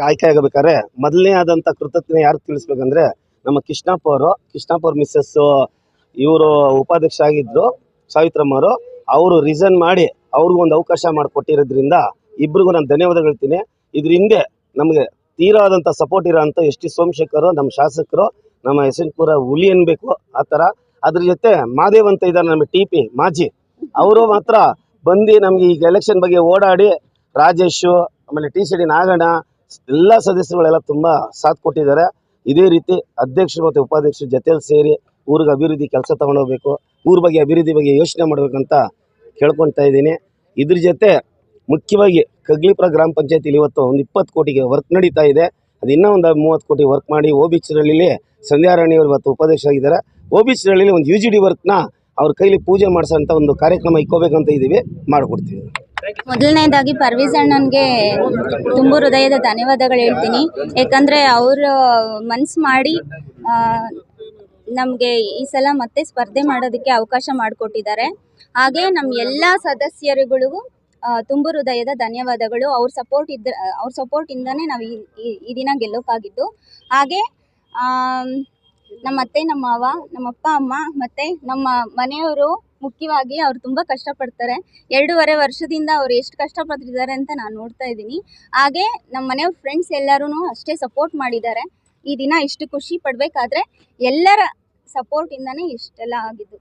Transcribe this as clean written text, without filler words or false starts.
ಆಯ್ಕೆ ಆಗಬೇಕಾದ್ರೆ ಮೊದಲನೇ ಆದಂಥ ಕೃತಜ್ಞತೆ ಯಾರು ತಿಳಿಸ್ಬೇಕಂದ್ರೆ ನಮ್ಮ ಕೃಷ್ಣಪ್ಪ ಮಿಸ್ಸಸ್ ಇವರು ಉಪಾಧ್ಯಕ್ಷ ಆಗಿದ್ರು ಸಾವಿತ್ರಮ್ಮ ಅವರು ರಿಸೈನ್ ಮಾಡಿ ಅವ್ರಿಗೊಂದು ಅವಕಾಶ ಮಾಡಿಕೊಟ್ಟಿರೋದ್ರಿಂದ ಇಬ್ರಿಗೂ ನಾನು ಧನ್ಯವಾದ ಹೇಳ್ತೀನಿ. ಇದ್ರ ಹಿಂದೆ ನಮಗೆ ತೀರಾದಂಥ ಸಪೋರ್ಟ್ ಇರೋಂಥ ಎಸ್ ಟಿ ಸೋಮಶೇಖರ್, ನಮ್ಮ ಶಾಸಕರು, ನಮ್ಮ ಯಶವಂತಪುರ ಹುಲಿ ಅನ್ಬೇಕು ಆ ಥರ. ಅದ್ರ ಜೊತೆ ಮಾದೇವ್ ಅಂತ ಇದ್ದಾರೆ ನಮ್ಮ ಟಿ.ಪಿ. ಮಾಜಿ, ಅವರು ಮಾತ್ರ ಬಂದು ನಮ್ಗೆ ಈಗ ಎಲೆಕ್ಷನ್ ಬಗ್ಗೆ ಓಡಾಡಿ ರಾಜೇಶು, ಆಮೇಲೆ ಟಿ.ಸಿ.ಡಿ. ನಾಗಣ್ಣ ಎಲ್ಲ ಸದಸ್ಯರುಗಳೆಲ್ಲ ತುಂಬ ಸಾಥ್ ಕೊಟ್ಟಿದ್ದಾರೆ. ಇದೇ ರೀತಿ ಅಧ್ಯಕ್ಷರು ಮತ್ತು ಉಪಾಧ್ಯಕ್ಷರು ಜೊತೆಯಲ್ಲಿ ಸೇರಿ ಊರಿಗೆ ಅಭಿವೃದ್ಧಿ ಕೆಲಸ ತಗೊಂಡೋಗ್ಬೇಕು, ಊರ ಬಗ್ಗೆ ಅಭಿವೃದ್ಧಿ ಬಗ್ಗೆ ಯೋಚನೆ ಮಾಡ್ಬೇಕಂತ ಕೇಳ್ಕೊತಾ ಇದ್ದೀನಿ. ಇದ್ರ ಜೊತೆ ಮುಖ್ಯವಾಗಿ ಕಗ್ಲಿಪುರ ಗ್ರಾಮ ಪಂಚಾಯತಿಲಿ ಇವತ್ತು ಒಂದು 20 ಕೋಟಿಗೆ ವರ್ಕ್ ನಡೀತಾ ಇದೆ. ಅದು ಇನ್ನೂ ಒಂದು 30 ಕೋಟಿ ವರ್ಕ್ ಮಾಡಿ ಓಬಿಚರಳ್ಳಿಲಿ ಸಂಧ್ಯಾರಾಣಿಯವರು ಇವತ್ತು ಉಪಾಧ್ಯಕ್ಷ ಆಗಿದ್ದಾರೆ. ಓಬಿಚರಳ್ಳಿಲಿ ಒಂದು UGD ವರ್ಕ್ನ ಅವ್ರ ಕೈಲಿ ಪೂಜೆ ಮಾಡಿಸೋಂಥ ಒಂದು ಕಾರ್ಯಕ್ರಮ ಇಕ್ಕೋಬೇಕಂತ ಇದ್ದೀವಿ, ಮಾಡಿಕೊಡ್ತೀವಿ. ಮೊದಲನೇದಾಗಿ ಪರ್ವೀಸ್ ಅಣ್ಣನ್ಗೆ ತುಂಬ ಹೃದಯದ ಧನ್ಯವಾದಗಳು ಹೇಳ್ತೀನಿ. ಯಾಕಂದರೆ ಅವರು ಮನಸ್ಸು ಮಾಡಿ ನಮಗೆ ಈ ಸಲ ಮತ್ತೆ ಸ್ಪರ್ಧೆ ಮಾಡೋದಕ್ಕೆ ಅವಕಾಶ ಮಾಡಿಕೊಟ್ಟಿದ್ದಾರೆ. ಹಾಗೆ ನಮ್ಮ ಎಲ್ಲ ಸದಸ್ಯರುಗಳಿಗೂ ತುಂಬ ಹೃದಯದ ಧನ್ಯವಾದಗಳು. ಅವ್ರ ಸಪೋರ್ಟಿಂದನೇ ನಾವು ಈ ದಿನ ಗೆಲ್ಲೋಕ್ಕಾಗಿದ್ದು. ಹಾಗೆ ನಮ್ಮ ಅತ್ತೆ, ನಮ್ಮ ಮಾವ, ನಮ್ಮ ಅಪ್ಪ ಅಮ್ಮ ಮತ್ತು ನಮ್ಮ ಮನೆಯವರು ಮುಖ್ಯವಾಗಿ ಅವ್ರು ತುಂಬ ಕಷ್ಟಪಡ್ತಾರೆ. 2.5 ವರ್ಷದಿಂದ ಅವ್ರು ಎಷ್ಟು ಕಷ್ಟಪಟ್ಟಿದ್ದಾರೆ ಅಂತ ನಾನು ನೋಡ್ತಾ ಇದ್ದೀನಿ. ಹಾಗೆ ನಮ್ಮ ಮನೆಯವ್ರ ಫ್ರೆಂಡ್ಸ್ ಎಲ್ಲರೂ ಅಷ್ಟೇ ಸಪೋರ್ಟ್ ಮಾಡಿದ್ದಾರೆ. ಈ ದಿನ ಇಷ್ಟು ಖುಷಿ ಪಡಬೇಕಾದ್ರೆ ಎಲ್ಲರ ಸಪೋರ್ಟಿಂದನೇ ಇಷ್ಟೆಲ್ಲ ಆಗಿದ್ದು.